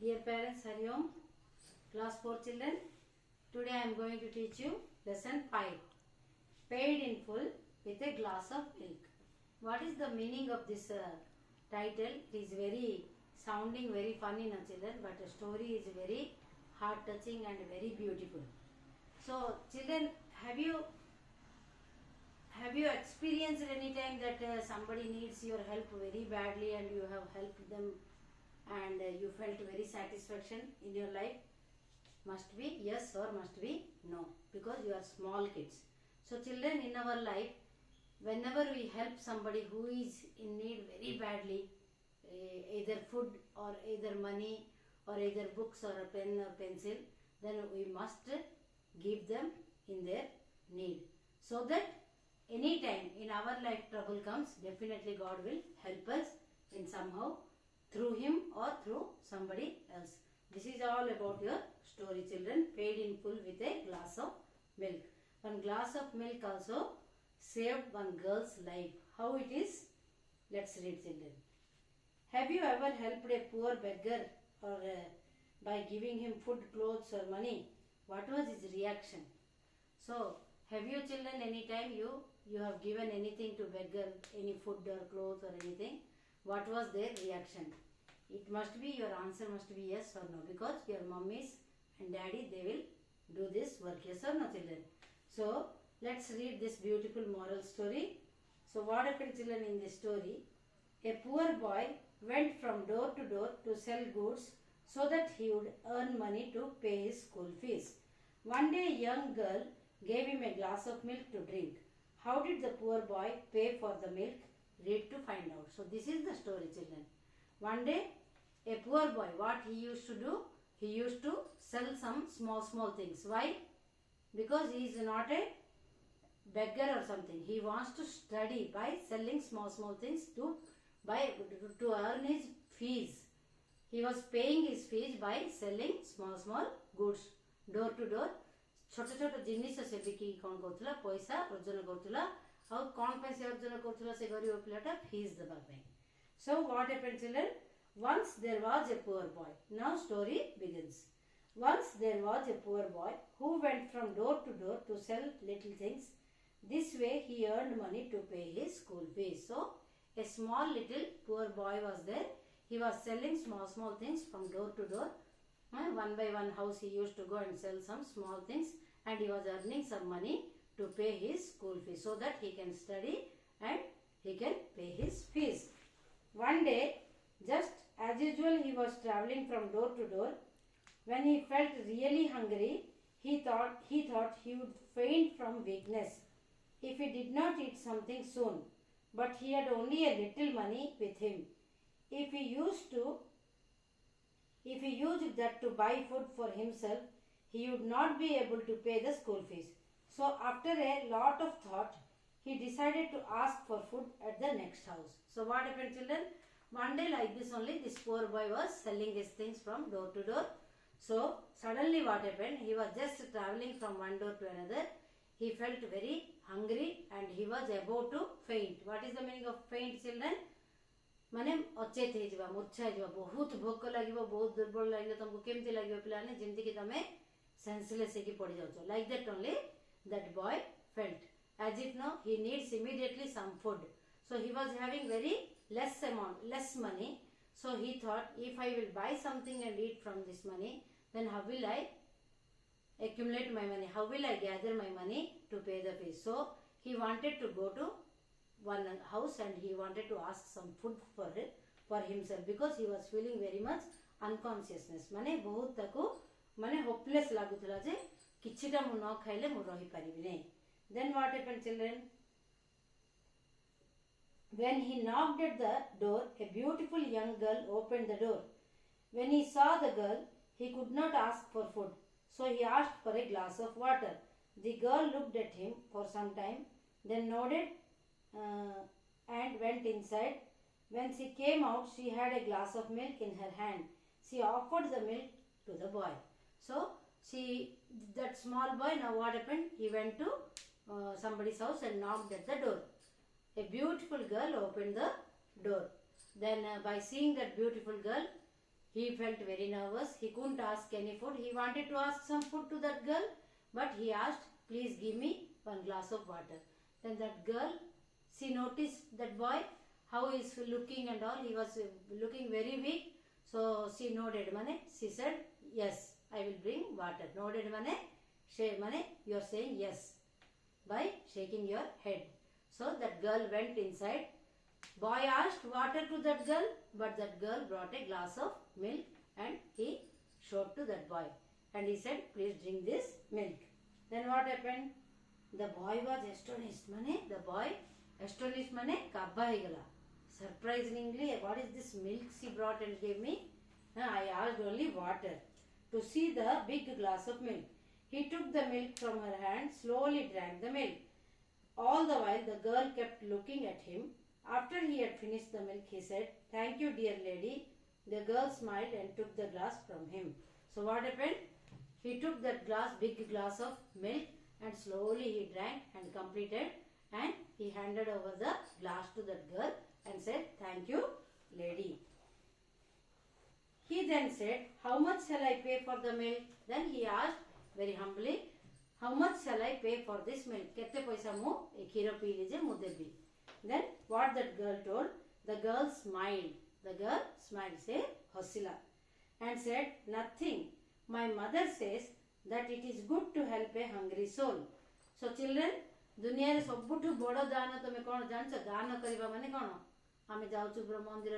Dear parents, Hari Om, class 4 children. Today I am going to teach you lesson 5. Paid in full with a glass of milk. What is the meaning of this title? It is very sounding very funny, na children, but the story is very heart touching and very beautiful. So children, have you experienced any time that somebody needs your help very badly and you have helped them and you felt very satisfaction in your life? Must be yes or must be no, because you are small kids. So children, in our life, whenever we help somebody who is in need very badly, either food or either money or either books or a pen or pencil, then we must give them in their need, so that any time in our life trouble comes, definitely God will help us in somehow, through him or through somebody else. This is all about your story, children. Paid in full with a glass of milk. One glass of milk also saved one girl's life. How it is? Let's read, children. Have you ever helped a poor beggar or by giving him food, clothes or money? What was his reaction? So, have you children any time you have given anything to beggar, any food or clothes or anything? What was their reaction? It must be, your answer must be yes or no, because your mummies and daddy, they will do this work. Yes or no, children? So, let's read this beautiful moral story. So, what happened, children, in this story? A poor boy went from door to door to sell goods so that he would earn money to pay his school fees. One day, a young girl gave him a glass of milk to drink. How did the poor boy pay for the milk? Read to find out. So, this is the story, children. One day, a poor boy, what he used to do? He used to sell some small things. Why? Because he is not a beggar or something. He wants to study by selling small things to earn his fees. He was paying his fees by selling small goods, door to door. छोट जिनिस से बिकी कौन करूला पैसा अर्जन करूला और कौन पैसे अर्जन करूला से गरीब पिलाटा फीस देबा पे. So what happened, children? Once there was a poor boy. Now story begins. Once there was a poor boy who went from door to door to sell little things. This way he earned money to pay his school fees. So a small little poor boy was there. He was selling small things from door to door. One by one house he used to go and sell some small things, and he was earning some money to pay his school fees so that he can study and he can pay his fees. One day, just as usual, he was traveling from door to door. When he felt really hungry, he thought he would faint from weakness if he did not eat something soon. But he had only a little money with him. If he used that to buy food for himself, he would not be able to pay the school fees. So after a lot of thought, he decided to ask for food at the next house. So what happened, children? One day like this only, this poor boy was selling his things from door to door. So suddenly what happened? He was just traveling from one door to another. He felt very hungry and he was about to faint. What is the meaning of faint, children? माने अचेत हे जवा, मूर्छा हे जवा, बहुत भोक लागिबो, बहुत दुर्बल लागिबो, तुमको केमती लागिबो पिलाने जेमती कि तमे सेंसलेस हे कि पड़ी जाउछो. Like that only that boy felt, as if now he needs immediately some food. So he was having very less money. So he thought, if I will buy something and eat from this money, then how will I accumulate my money? How will I gather my money to pay the fees? So he wanted to go to one house and he wanted to ask some food for himself, because he was feeling very much unconsciousness. माने बहुत ताको माने hopeless लागुतला जे किछिटा मु न खाइले मु रही परिबि नै. Then what happened, children? When he knocked at the door, a beautiful young girl opened the door. When he saw the girl, he could not ask for food, so he asked for a glass of water. The girl looked at him for some time, then nodded and went inside. When she came out, she had a glass of milk in her hand. She offered the milk to the boy. So that small boy, now what happened? He went to somebody's house and knocked at the door. A beautiful girl opened the door. Then by seeing that beautiful girl, he He felt very nervous. He couldn't ask any food. He wanted to ask some food to that girl, but he asked, please give me one glass of water. Then that girl, she noticed that boy, how he is looking and all. He was looking very weak. So she nodded. She said, yes, I will bring water. Nodded you are saying yes by shaking your head. So that girl went inside. Boy asked water to that girl, but that girl brought a glass of milk and he showed to that boy. And he said, please drink this milk. Then what happened? The boy was astonished. The boy astonished kabba higala. Surprisingly, what is this milk she brought and gave me? I asked only water. To see the big glass of milk. He took the milk from her hand, slowly drank the milk. All the while the girl kept looking at him. After he had finished the milk, he said, thank you, dear lady. The girl smiled and took the glass from him. So what happened? He took that big glass of milk, and slowly he drank and completed, and he handed over the glass to that girl and said, thank you, lady. He then said, how much shall I pay for the milk? Then he asked very humbly, how much shall I pay for this milk? Kette paisa mu e khiro pee lije mu debi. Then what that girl told? The girl smiled. The girl smiled, say hosila, and said, nothing. My mother says that it is good to help a hungry soul. So children, दुनिया रे सबुठु बड़ दान तमे कोन जानछ? दान करिबा माने कोन? आमे जाउछु मंदिर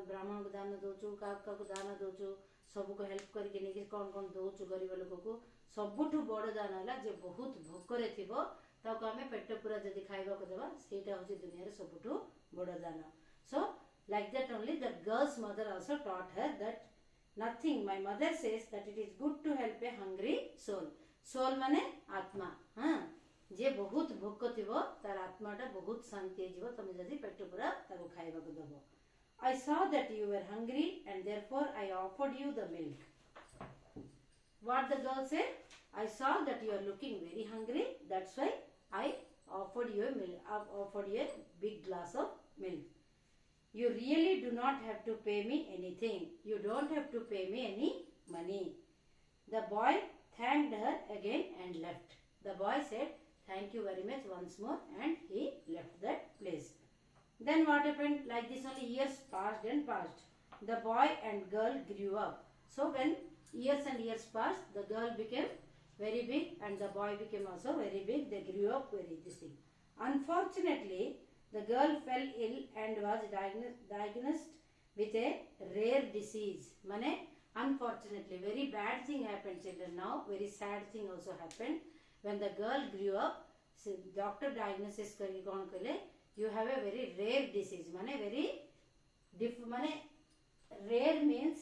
ब्राह्मण को दान दोछु, काका को दान दोछु, सबु को हेल्प करके नेकी कोन कोन दोछु गरीब लोक को. सबुठु बड़ दान हला जे बहुत भोकरे थिबो ताको आमे पेट पूरा जदी खाइबा को देबा, सेटा होची दुनिया रे सबुठु बड़ दान. So like that only that girl's mother also taught her that nothing. My mother says that it is good to help a hungry soul. Soul माने आत्मा. हाँ, जे बहुत भोक थिबो तार आत्माटा बहुत शांति जीवो तमे जदी पेट पूरा ताको खाइबा को देबो. I saw that you were hungry and therefore I offered you the milk. What the girl said? I saw that you are looking very hungry. That's why I offered you a milk. Offered you a big glass of milk. You really do not have to pay me anything. You don't have to pay me any money. The boy thanked her again and left. The boy said, thank you very much once more, and he left that place. Then what happened? Like this only years passed and passed. The boy and girl grew up. So when years and years passed, the girl became very big and the boy became also very big. They grew up very this thing. Unfortunately, the girl fell ill and was diagnosed with a rare disease. Mane, unfortunately, very bad thing happened, children. Now, very sad thing also happened. When the girl grew up, doctor diagnosis kari kon kale, you have a very rare disease. Mane, rare means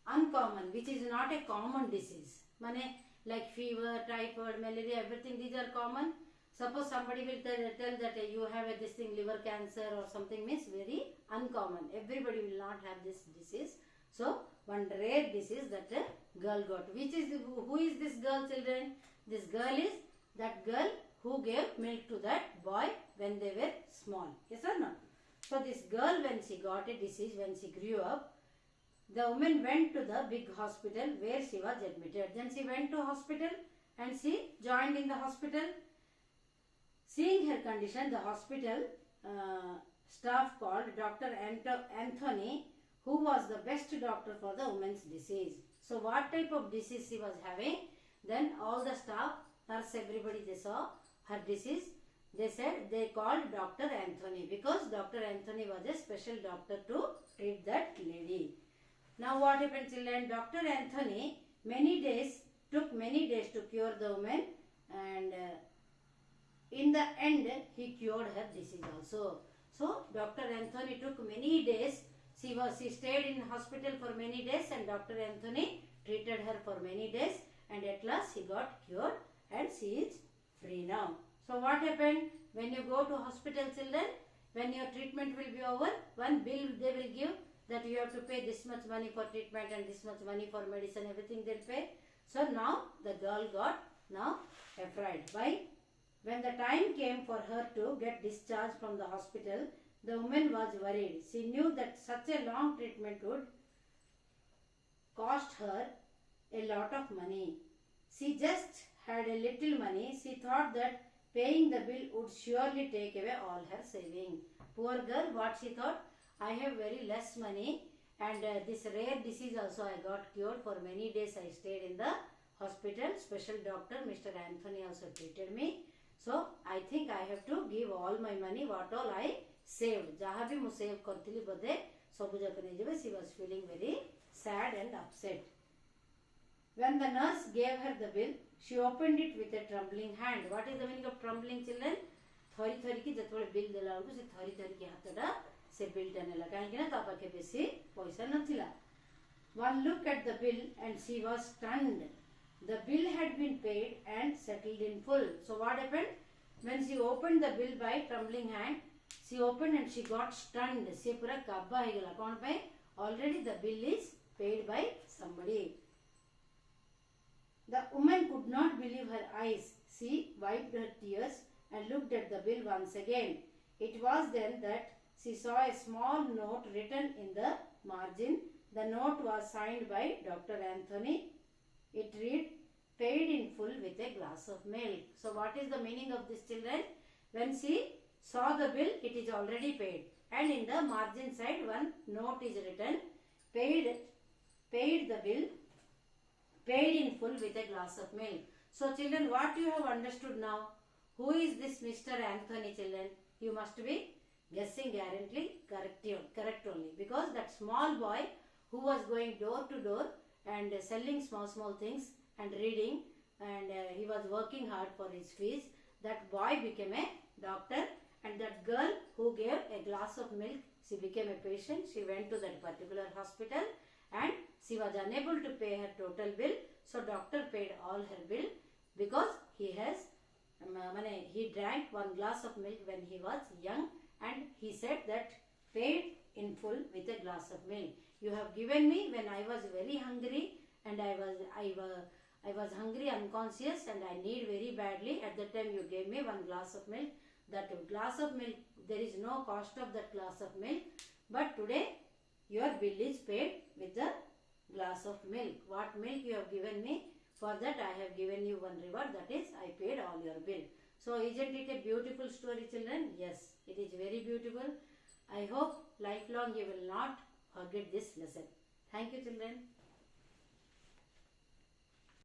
uncommon, which is not a common disease. Mane, like fever, typhoid, malaria, everything these are common. Suppose somebody will tell that you have this thing, liver cancer or something, means very uncommon. Everybody will not have this disease. So, one rare disease that a girl got. Which is, who is this girl, children? This girl is that girl who gave milk to that boy when they were small. Yes or no? So, this girl, when she got a disease, when she grew up, the woman went to the big hospital where she was admitted. Then she went to hospital and she joined in the hospital. Seeing her condition, the hospital staff called Dr. Anthony, who was the best doctor for the woman's disease. So what type of disease she was having? Then all the staff, nurse, everybody, they saw her disease. They said they called Dr. Anthony because Dr. Anthony was a special doctor to treat that lady. Now what happened, children? Dr. Anthony took many days to cure the woman, and in the end, he cured her disease also. So, Dr. Anthony took many days. She stayed in hospital for many days, and Dr. Anthony treated her for many days, and at last she got cured and she is free now. So, what happened? When you go to hospital, children, when your treatment will be over, one bill they will give that you have to pay this much money for treatment and this much money for medicine, everything they'll pay. So, now the girl got now afraid. Why? When the time came for her to get discharged from the hospital, the woman was worried. She knew that such a long treatment would cost her a lot of money. She just had a little money. She thought that paying the bill would surely take away all her saving. Poor girl, what she thought? I have very less money, and this rare disease also I got cured. For many days I stayed in the hospital. Special doctor Mr. Anthony also treated me. So I think I have to give all my money, what all I saved. Jaha bhi mu save kartili bode sabu jak nahi jibe. She was feeling very sad and upset. When the nurse gave her the bill, she opened it with a trembling hand. What is the meaning of trembling, children? थरी थरी की जतबे bill देला बेलू से थरी थरी की हाथटा से bill टेनेला कहीं ना ता पाखे बेसी पैसा नथिला. One look at the bill and she was stunned. The bill had been paid and settled in full. So what happened? When she opened the bill by trembling hand, she opened and she got stunned. से पूरा काबा हो गया. कौन पे? Already the bill is paid by somebody. The woman could not believe her eyes. She wiped her tears and looked at the bill once again. It was then that she saw a small note written in the margin. The note was signed by Dr. Anthony. It read, paid in full with a glass of milk. So what is the meaning of this, children? When she saw the bill, it is already paid. And in the margin side, one note is written, paid the bill, paid in full with a glass of milk. So children, what you have understood now? Who is this Mr. Anthony, children? You must be guessing guaranteed correct only, because that small boy who was going door to door and selling small things and reading, and he was working hard for his fees. That boy became a doctor, and that girl who gave a glass of milk, she became a patient. She went to that particular hospital and she was unable to pay her total bill. So doctor paid all her bill because he drank one glass of milk when he was young, and he said that paid in full with a glass of milk. You have given me when I was very hungry, and I was hungry, unconscious, and I need very badly. At that time you gave me one glass of milk. That glass of milk, there is no cost of that glass of milk, but today your bill is paid with the glass of milk. What milk you have given me? For that I have given you one reward, that is I paid all your bill. So isn't it a beautiful story, children? Yes, it is very beautiful. I hope lifelong you will not forget this lesson. Thank you, children.